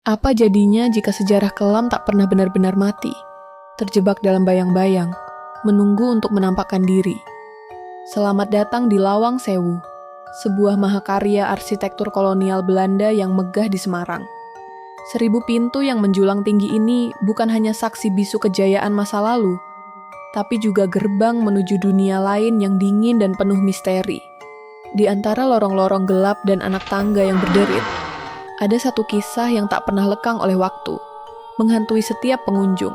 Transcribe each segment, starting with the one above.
Apa jadinya jika sejarah kelam tak pernah benar-benar mati, terjebak dalam bayang-bayang, menunggu untuk menampakkan diri? Selamat datang di Lawang Sewu, sebuah mahakarya arsitektur kolonial Belanda yang megah di Semarang. 1000 pintu yang menjulang tinggi ini bukan hanya saksi bisu kejayaan masa lalu, tapi juga gerbang menuju dunia lain yang dingin dan penuh misteri. Di antara lorong-lorong gelap dan anak tangga yang berderit, ada satu kisah yang tak pernah lekang oleh waktu, menghantui setiap pengunjung,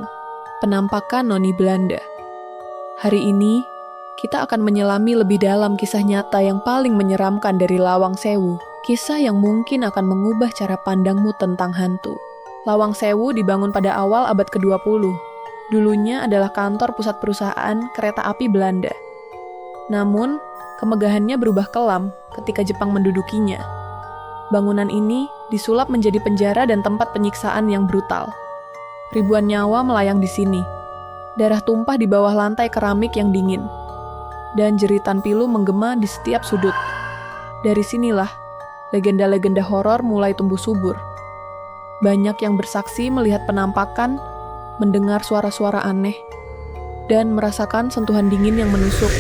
penampakan noni Belanda. Hari ini, kita akan menyelami lebih dalam kisah nyata yang paling menyeramkan dari Lawang Sewu, kisah yang mungkin akan mengubah cara pandangmu tentang hantu. Lawang Sewu dibangun pada awal abad ke-20. Dulunya adalah kantor pusat perusahaan kereta api Belanda. Namun, kemegahannya berubah kelam ketika Jepang mendudukinya. Bangunan ini disulap menjadi penjara dan tempat penyiksaan yang brutal. Ribuan nyawa melayang di sini. Darah tumpah di bawah lantai keramik yang dingin. Dan jeritan pilu menggema di setiap sudut. Dari sinilah, legenda-legenda horor mulai tumbuh subur. Banyak yang bersaksi melihat penampakan, mendengar suara-suara aneh, dan merasakan sentuhan dingin yang menusuk.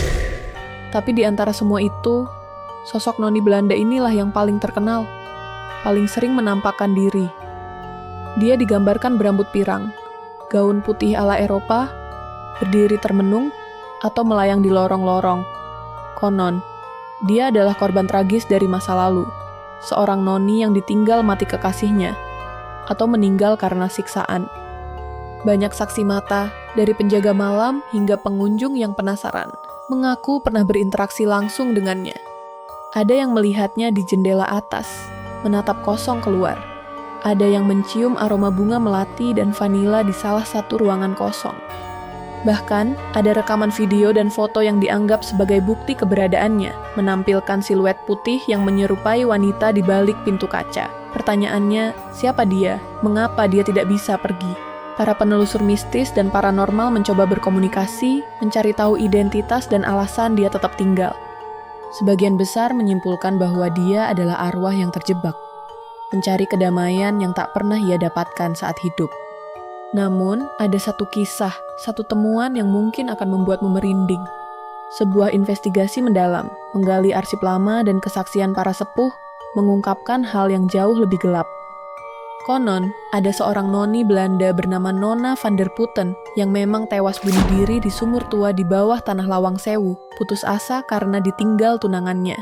Tapi di antara semua itu, sosok noni Belanda inilah yang paling terkenal, paling sering menampakkan diri. Dia digambarkan berambut pirang, gaun putih ala Eropa, berdiri termenung, atau melayang di lorong-lorong. Konon, dia adalah korban tragis dari masa lalu, seorang noni yang ditinggal mati kekasihnya, atau meninggal karena siksaan. Banyak saksi mata, dari penjaga malam hingga pengunjung yang penasaran, mengaku pernah berinteraksi langsung dengannya. Ada yang melihatnya di jendela atas, menatap kosong keluar. Ada yang mencium aroma bunga melati dan vanila di salah satu ruangan kosong. Bahkan, ada rekaman video dan foto yang dianggap sebagai bukti keberadaannya, menampilkan siluet putih yang menyerupai wanita di balik pintu kaca. Pertanyaannya, siapa dia? Mengapa dia tidak bisa pergi? Para penelusur mistis dan paranormal mencoba berkomunikasi, mencari tahu identitas dan alasan dia tetap tinggal. Sebagian besar menyimpulkan bahwa dia adalah arwah yang terjebak, mencari kedamaian yang tak pernah ia dapatkan saat hidup. Namun, ada satu kisah, satu temuan yang mungkin akan membuatmu merinding. Sebuah investigasi mendalam, menggali arsip lama dan kesaksian para sepuh, mengungkapkan hal yang jauh lebih gelap. Konon, ada seorang noni Belanda bernama Nona van der Putten yang memang tewas bunuh diri di sumur tua di bawah tanah Lawang Sewu, putus asa karena ditinggal tunangannya.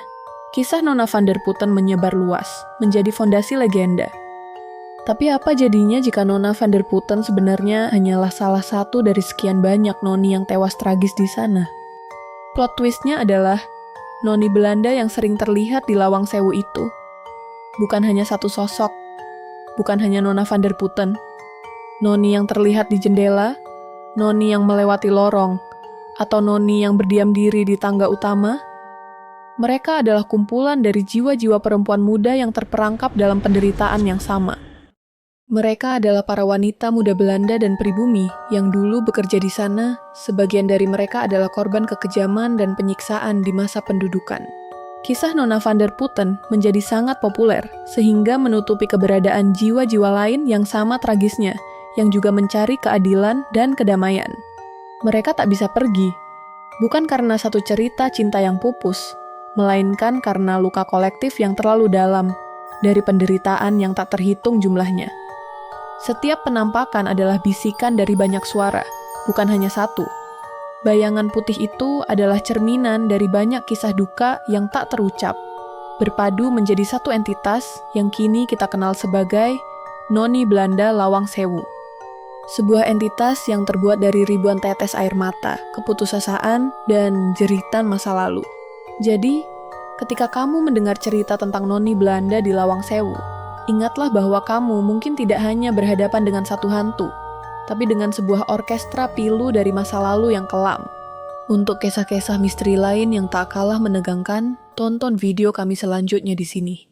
Kisah Nona van der Putten menyebar luas, menjadi fondasi legenda. Tapi apa jadinya jika Nona van der Putten sebenarnya hanyalah salah satu dari sekian banyak noni yang tewas tragis di sana? Plot twistnya adalah, noni Belanda yang sering terlihat di Lawang Sewu itu bukan hanya satu sosok, bukan hanya Nona van der Putten, noni yang terlihat di jendela, noni yang melewati lorong, atau noni yang berdiam diri di tangga utama. Mereka adalah kumpulan dari jiwa-jiwa perempuan muda yang terperangkap dalam penderitaan yang sama. Mereka adalah para wanita muda Belanda dan pribumi yang dulu bekerja di sana. Sebagian dari mereka adalah korban kekejaman dan penyiksaan di masa pendudukan. Kisah Nona van der Putten menjadi sangat populer, sehingga menutupi keberadaan jiwa-jiwa lain yang sama tragisnya, yang juga mencari keadilan dan kedamaian. Mereka tak bisa pergi, bukan karena satu cerita cinta yang pupus, melainkan karena luka kolektif yang terlalu dalam, dari penderitaan yang tak terhitung jumlahnya. Setiap penampakan adalah bisikan dari banyak suara, bukan hanya satu. Bayangan putih itu adalah cerminan dari banyak kisah duka yang tak terucap, berpadu menjadi satu entitas yang kini kita kenal sebagai Noni Belanda Lawang Sewu. Sebuah entitas yang terbuat dari ribuan tetes air mata, keputusasaan, dan jeritan masa lalu. Jadi, ketika kamu mendengar cerita tentang Noni Belanda di Lawang Sewu, ingatlah bahwa kamu mungkin tidak hanya berhadapan dengan satu hantu, tapi dengan sebuah orkestra pilu dari masa lalu yang kelam. Untuk kisah-kisah misteri lain yang tak kalah menegangkan, tonton video kami selanjutnya di sini.